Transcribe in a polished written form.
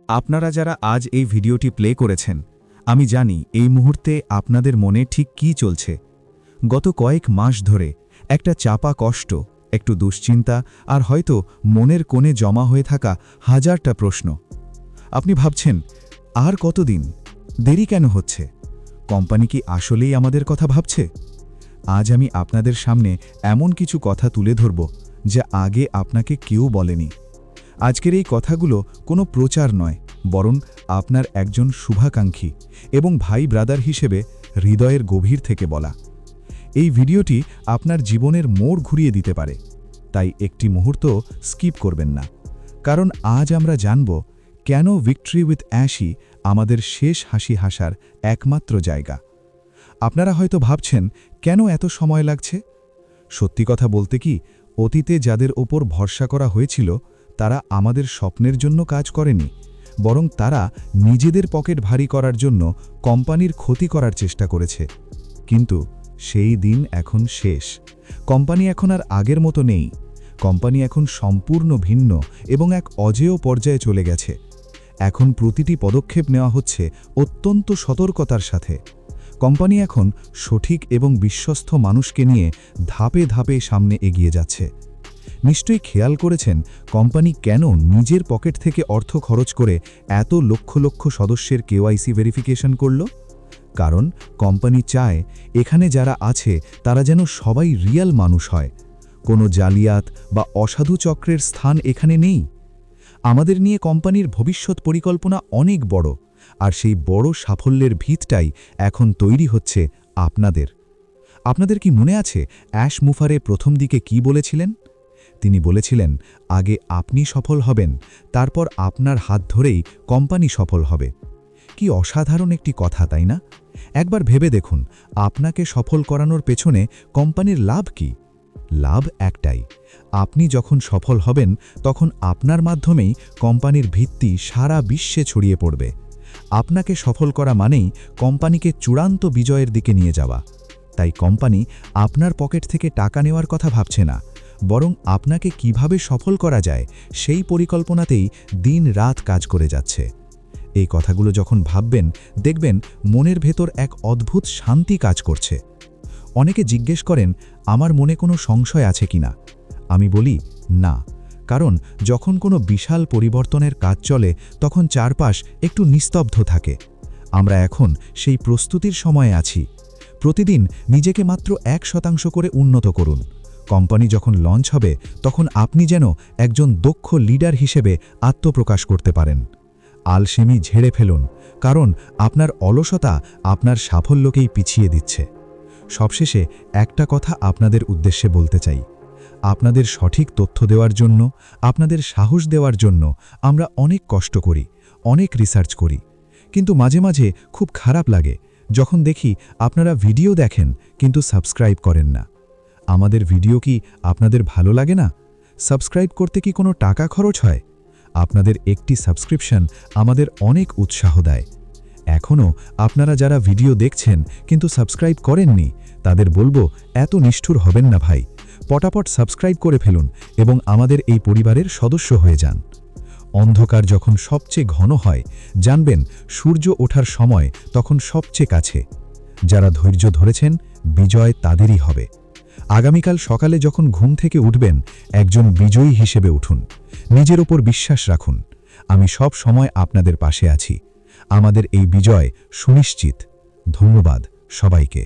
আপনারা যারা আজ এই ভিডিওটি প্লে করেছেন, আমি জানি এই মুহূর্তে আপনাদের মনে ঠিক কী চলছে। গত কয়েক মাস ধরে একটা চাপা কষ্ট, একটু দুশ্চিন্তা আর হয়তো মনের কোণে জমা হয়ে থাকা হাজারটা প্রশ্ন। আপনি ভাবছেন, আর কতদিন? দেরি কেন হচ্ছে? কোম্পানি কি আসলেই আমাদের কথা ভাবছে? আজ আমি আপনাদের সামনে এমন কিছু কথা তুলে ধরব যা আগে আপনাকে কেউ বলেনি। আজকের এই কথাগুলো কোনো প্রচার নয়, বরং আপনার একজন শুভাকাঙ্ক্ষী এবং ভাই ব্রাদার হিসেবে হৃদয়ের গভীর থেকে বলা। এই ভিডিওটি আপনার জীবনের মোড় ঘুরিয়ে দিতে পারে, তাই একটি মুহূর্ত স্কিপ করবেন না। কারণ আজ আমরা জানব কেন ভিক্টরি উইথ অ্যাশি আমাদের শেষ হাসি হাসার একমাত্র জায়গা। আপনারা হয়তো ভাবছেন, কেন এত সময় লাগছে? সত্যি কথা বলতে কি, অতীতে যাদের ওপর ভরসা করা হয়েছিল তারা আমাদের স্বপ্নের জন্য কাজ করেনি, বরং তারা নিজেদের পকেট ভারী করার জন্য কোম্পানির ক্ষতি করার চেষ্টা করেছে। কিন্তু সেই দিন এখন শেষ। কোম্পানি এখন আর আগের মতো নেই। কোম্পানি এখন সম্পূর্ণ ভিন্ন এবং এক অজেয় পর্যায়ে চলে গেছে। এখন প্রতিটি পদক্ষেপ নেওয়া হচ্ছে অত্যন্ত সতর্কতার সাথে। কোম্পানি এখন সঠিক এবং বিশ্বস্ত মানুষকে নিয়ে ধাপে ধাপে সামনে এগিয়ে যাচ্ছে। নিশ্চয়ই খেয়াল করেছেন কোম্পানি কেন নিজের পকেট থেকে অর্থ খরচ করে এত লক্ষ লক্ষ সদস্যের কেওয়াইসি ভেরিফিকেশন করল। কারণ কোম্পানি চায় এখানে যারা আছে তারা যেন সবাই রিয়াল মানুষ হয়। কোনো জালিয়াত বা অসাধু চক্রের স্থান এখানে নেই। আমাদের নিয়ে কোম্পানির ভবিষ্যৎ পরিকল্পনা অনেক বড়, আর সেই বড় সাফল্যের ভিতটাই এখন তৈরি হচ্ছে আপনাদের। আপনাদের কি মনে আছে অ্যাশ মুফারে প্রথম দিকে কি বলেছিলেন? তিনি বলেছিলেন, আগে আপনি সফল হবেন, তারপর আপনার হাত ধরেই কোম্পানি সফল হবে। কি অসাধারণ একটি কথা, তাই না? একবার ভেবে দেখুন, আপনাকে সফল করানোর পেছনে কোম্পানির লাভ কি? লাভ একটাই, আপনি যখন সফল হবেন তখন আপনার মাধ্যমেই কোম্পানির ভিত্তি সারা বিশ্বে ছড়িয়ে পড়বে। আপনাকে সফল করা মানেই কোম্পানিকে চূড়ান্ত বিজয়ের দিকে নিয়ে যাওয়া। তাই কোম্পানি আপনার পকেট থেকে টাকা নেওয়ার কথা ভাবছে না, বরং আপনাকে কিভাবে সফল করা যায় সেই পরিকল্পনাতেই দিন রাত কাজ করে যাচ্ছে। এই কথাগুলো যখন ভাববেন, দেখবেন মনের ভেতর এক অদ্ভুত শান্তি কাজ করছে। অনেকে জিজ্ঞেস করেন, আমার মনে কোনো সংশয় আছে কিনা? আমি বলি, না। কারণ যখন কোনো বিশাল পরিবর্তনের কাজ চলে তখন চারপাশ একটু নিস্তব্ধ থাকে। আমরা এখন সেই প্রস্তুতির সময়ে আছি। প্রতিদিন নিজেকে মাত্র 1% করে উন্নত করুন। কোম্পানি যখন লঞ্চ হবে তখন আপনি যেন একজন দক্ষ লিডার হিসেবে আত্মপ্রকাশ করতে পারেন। আলসেমি ঝেড়ে ফেলুন, কারণ আপনার অলসতা আপনার সাফল্যকেই পিছিয়ে দিচ্ছে। সবশেষে একটা কথা আপনাদের উদ্দেশ্যে বলতে চাই, আপনাদের সঠিক তথ্য দেওয়ার জন্য, আপনাদের সাহস দেওয়ার জন্য আমরা অনেক কষ্ট করি, অনেক রিসার্চ করি। কিন্তু মাঝে মাঝে খুব খারাপ লাগে যখন দেখি আপনারা ভিডিও দেখেন কিন্তু সাবস্ক্রাইব করেন না। আমাদের ভিডিও কি আপনাদের ভালো লাগে না? সাবস্ক্রাইব করতে কি কোনো টাকা খরচ হয়? আপনাদের একটি সাবস্ক্রিপশন আমাদের অনেক উৎসাহ দেয়। এখনও আপনারা যারা ভিডিও দেখছেন কিন্তু সাবস্ক্রাইব করেননি, তাদের বলবো, এত নিষ্ঠুর হবেন না ভাই। পটাপট সাবস্ক্রাইব করে ফেলুন এবং আমাদের এই পরিবারের সদস্য হয়ে যান। অন্ধকার যখন সবচেয়ে ঘন হয়, জানবেন সূর্য ওঠার সময় তখন সবচেয়ে কাছে। যারা ধৈর্য ধরেছেন, বিজয় তাদেরই হবে। আগামীকাল সকালে যখন ঘুম থেকে উঠবেন, একজন বিজয়ী হিসেবে উঠুন। নিজের ওপর বিশ্বাস রাখুন। আমি সব সময় আপনাদের পাশে আছি। আমাদের এই বিজয় সুনিশ্চিত। ধন্যবাদ সবাইকে।